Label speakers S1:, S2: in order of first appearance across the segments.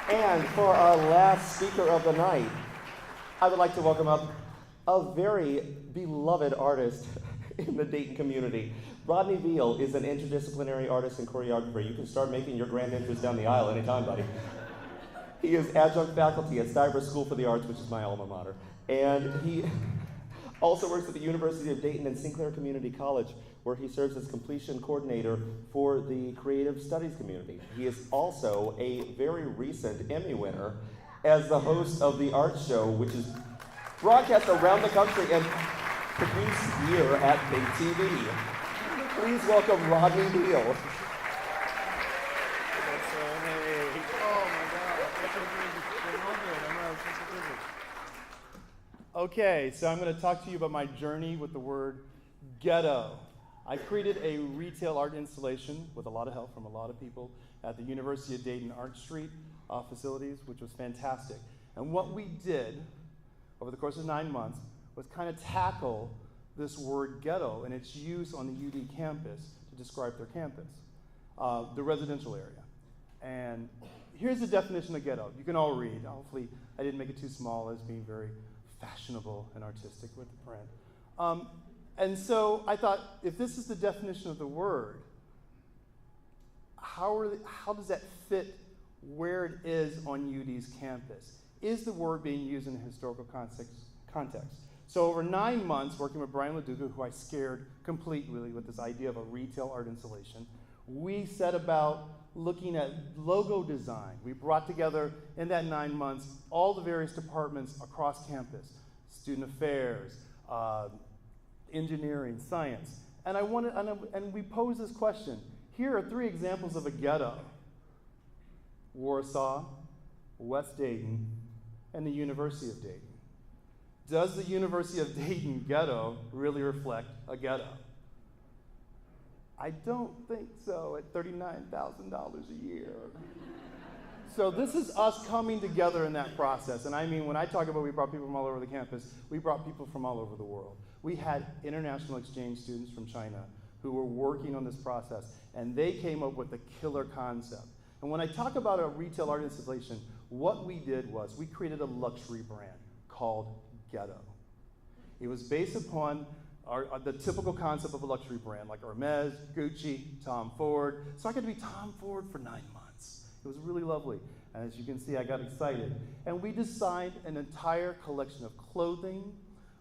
S1: And for our last speaker of the night, I would like to welcome up a very beloved artist in the Dayton community. Rodney Veal is an interdisciplinary artist and choreographer. You can start making your grand entrance down the aisle anytime, buddy. He is adjunct faculty at Stiver School for the Arts, which is my alma mater. And he also works at the University of Dayton and Sinclair Community College, where he serves as completion coordinator for the creative studies community. He is also a very recent Emmy winner as the host of the art show, which is broadcast around the country and produced here at Big TV. Please welcome Rodney Veal.
S2: Okay, so I'm going to talk to you about my journey with the word ghetto. I created a retail art installation with a lot of help from a lot of people at the University of Dayton Art Street facilities, which was fantastic. And what we did over the course of 9 months was kind of tackle this word ghetto and its use on the UD campus to describe their campus, the residential area. And here's the definition of ghetto. You can all read. Hopefully I didn't make it too small as being very fashionable and artistic with the print. And so I thought, if this is the definition of the word, how does that fit where it is on UD's campus? Is the word being used in a historical context? So over 9 months, working with Brian LaDuca, who I scared completely with this idea of a retail art installation, we set about looking at logo design. We brought together, in that 9 months, all the various departments across campus, student affairs, engineering, science. And we posed this question. Here are 3 examples of a ghetto: Warsaw, West Dayton, and the University of Dayton. Does the University of Dayton ghetto really reflect a ghetto? I don't think so at $39,000 a year. So this is us coming together in that process. And I mean, when I talk about we brought people from all over the campus, we brought people from all over the world. We had international exchange students from China who were working on this process, and they came up with a killer concept. And when I talk about a retail art installation, what we did was we created a luxury brand called Ghetto. It was based upon the typical concept of a luxury brand, like Hermes, Gucci, Tom Ford. So I got to be Tom Ford for 9 months. It was really lovely. And as you can see, I got excited. And we designed an entire collection of clothing.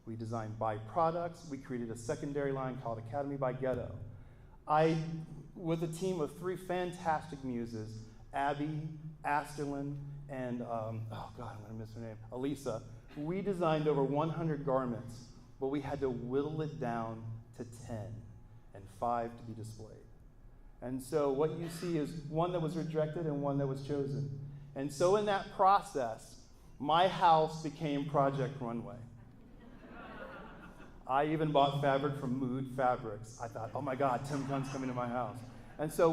S2: We designed byproducts. We created a secondary line called Academy by Ghetto. With a team of 3 fantastic muses, Abby, Asterlin, and, I'm going to miss her name, Elisa, we designed over 100 garments, but we had to whittle it down to 10 and 5 to be displayed. And so what you see is one that was rejected and one that was chosen. And so in that process, my house became Project Runway. I even bought fabric from Mood Fabrics. I thought, oh my God, Tim Gunn's coming to my house. And so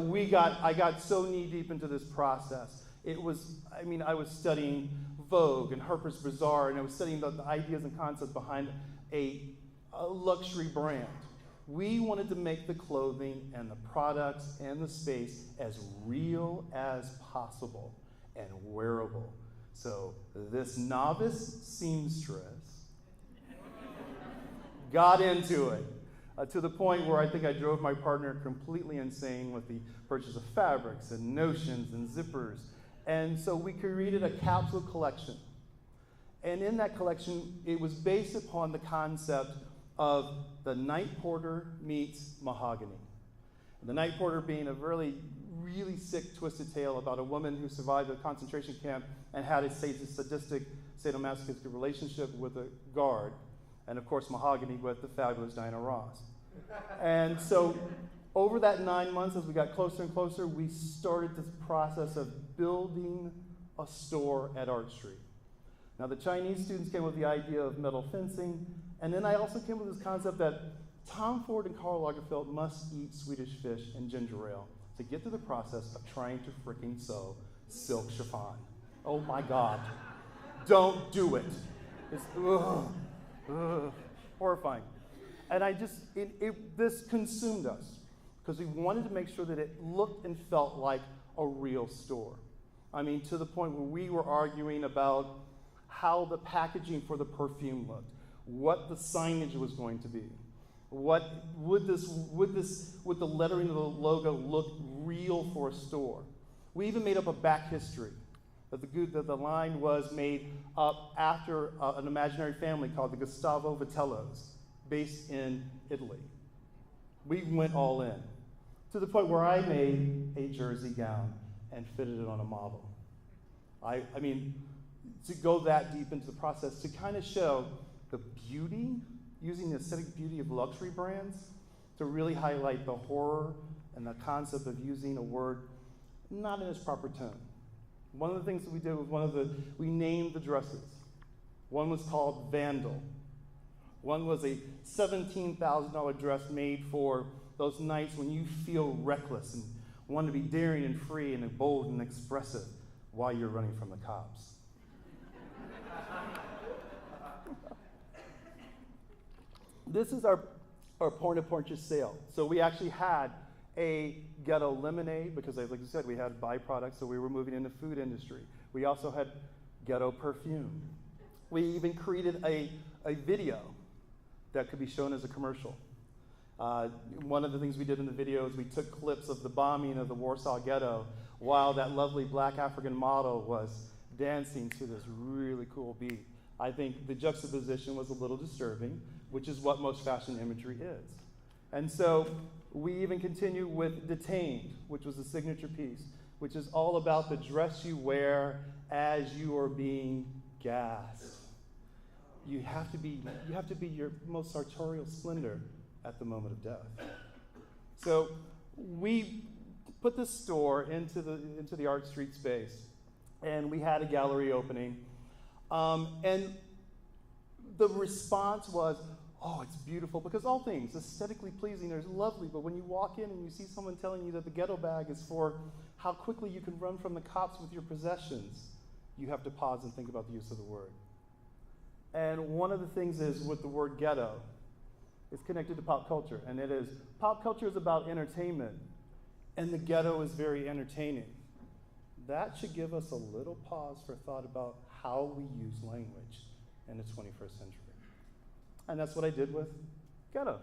S2: I got so knee deep into this process. I was studying Vogue and Harper's Bazaar, and I was studying the ideas and concepts behind a luxury brand. We wanted to make the clothing and the products and the space as real as possible and wearable. So this novice seamstress got into it to the point where I think I drove my partner completely insane with the purchase of fabrics and notions and zippers. And so we created a capsule collection. And in that collection, it was based upon the concept of the night porter meets mahogany. The night porter being a really sick, twisted tale about a woman who survived a concentration camp and had a sadistic, sadomasochistic relationship with a guard. And of course, mahogany with the fabulous Diana Ross. And so over that 9 months, as we got closer and closer, we started this process of building a store at Art Street. Now, the Chinese students came with the idea of metal fencing, and then I also came with this concept that Tom Ford and Karl Lagerfeld must eat Swedish fish and ginger ale to get through the process of trying to freaking sew silk chiffon. Oh my God. Don't do it. It's horrifying. And this consumed us because we wanted to make sure that it looked and felt like a real store. I mean, to the point where we were arguing about how the packaging for the perfume looked, what the signage was going to be, what would the lettering of the logo look real for a store. We even made up a back history that the line was made up after an imaginary family called the Gustavo Vitellos, based in Italy. We went all in, to the point where I made a jersey gown and fitted it on a model. I mean, to go that deep into the process, to kind of show the beauty, using the aesthetic beauty of luxury brands, to really highlight the horror and the concept of using a word not in its proper tone. One of the things that we did was we named the dresses. One was called Vandal. One was a $17,000 dress made for those nights when you feel reckless and want to be daring and free and bold and expressive while you're running from the cops. This is our point of purchase sale. So we actually had a ghetto lemonade because, like I said, we had byproducts, so we were moving into food industry. We also had ghetto perfume. We even created a video that could be shown as a commercial. One of the things we did in the video is we took clips of the bombing of the Warsaw Ghetto while that lovely black African model was dancing to this really cool beat. I think the juxtaposition was a little disturbing, which is what most fashion imagery is. And so we even continue with Detained, which was a signature piece, which is all about the dress you wear as you are being gassed. You have to be your most sartorial splendor at the moment of death. So we put this store into the Art Street space, and we had a gallery opening. And the response was, oh, it's beautiful, because all things aesthetically pleasing are lovely, but when you walk in and you see someone telling you that the ghetto bag is for how quickly you can run from the cops with your possessions, you have to pause and think about the use of the word. And one of the things is with the word ghetto, it's connected to pop culture, and it is, pop culture is about entertainment, and the ghetto is very entertaining. That should give us a little pause for thought about how we use language in the 21st century. And that's what I did with ghetto.